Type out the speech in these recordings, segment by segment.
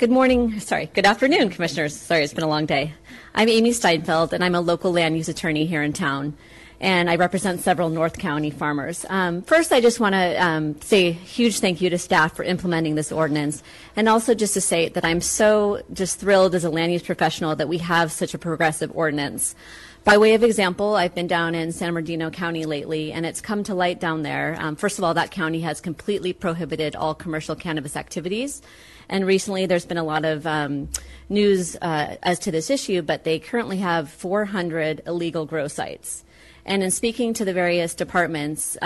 Good afternoon, Commissioners. Sorry, it's been a long day. I'm Amy Steinfeld, and I'm a local land use attorney here in town, and I represent several North County farmers. First, I just want to say a huge thank you to staff for implementing this ordinance, and also just to say that I'm so just thrilled as a land use professional that we have such a progressive ordinance. By way of example, I've been down in San Bernardino County lately, and it's come to light down there. First of all, that county has completely prohibited all commercial cannabis activities. And recently there's been a lot of news as to this issue, but they currently have 400 illegal grow sites. And in speaking to the various departments,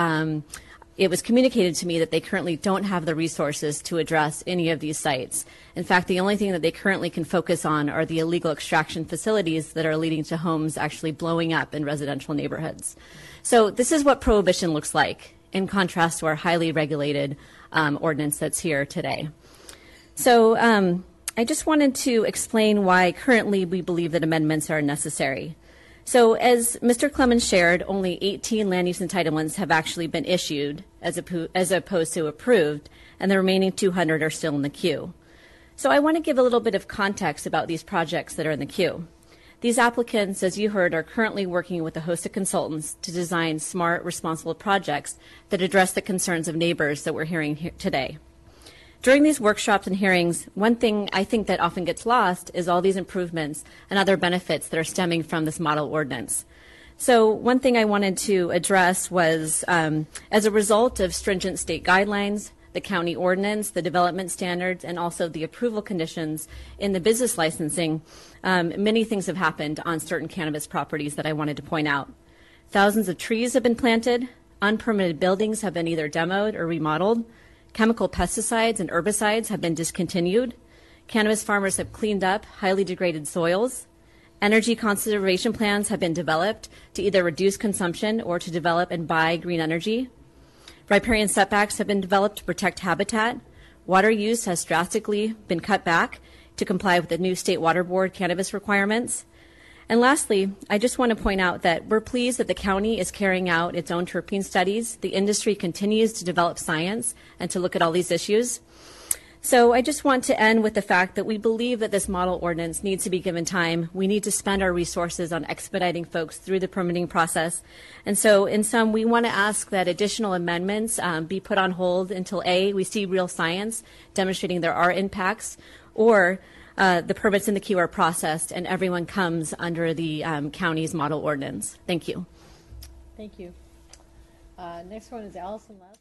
it was communicated to me that they currently don't have the resources to address any of these sites. In fact, the only thing that they currently can focus on are the illegal extraction facilities that are leading to homes actually blowing up in residential neighborhoods. So this is what prohibition looks like, in contrast to our highly regulated ordinance that's here today. So I just wanted to explain why currently we believe that amendments are necessary. So as Mr. Clemens shared, only 18 land use entitlements have actually been issued as opposed to approved, and the remaining 200 are still in the queue. So I want to give a little bit of context about these projects that are in the queue. These applicants, as you heard, are currently working with a host of consultants to design smart, responsible projects that address the concerns of neighbors that we're hearing here today. During these workshops and hearings, one thing I think that often gets lost is all these improvements and other benefits that are stemming from this model ordinance. So one thing I wanted to address was, as a result of stringent state guidelines, the county ordinance, the development standards, and also the approval conditions in the business licensing, many things have happened on certain cannabis properties that I wanted to point out. Thousands of trees have been planted, unpermitted buildings have been either demoed or remodeled, chemical pesticides and herbicides have been discontinued. Cannabis farmers have cleaned up highly degraded soils. Energy conservation plans have been developed to either reduce consumption or to develop and buy green energy. Riparian setbacks have been developed to protect habitat. Water use has drastically been cut back to comply with the new State Water Board cannabis requirements. And lastly, I just want to point out that we're pleased that the county is carrying out its own terpene studies. The industry continues to develop science and to look at all these issues. So I just want to end with the fact that we believe that this model ordinance needs to be given time. We need to spend our resources on expediting folks through the permitting process. And so in sum, we want to ask that additional amendments be put on hold until A, we see real science demonstrating there are impacts, or the permits in the queue are processed and everyone comes under the county's model ordinance. Thank you. Thank you. Next one is Allison Love.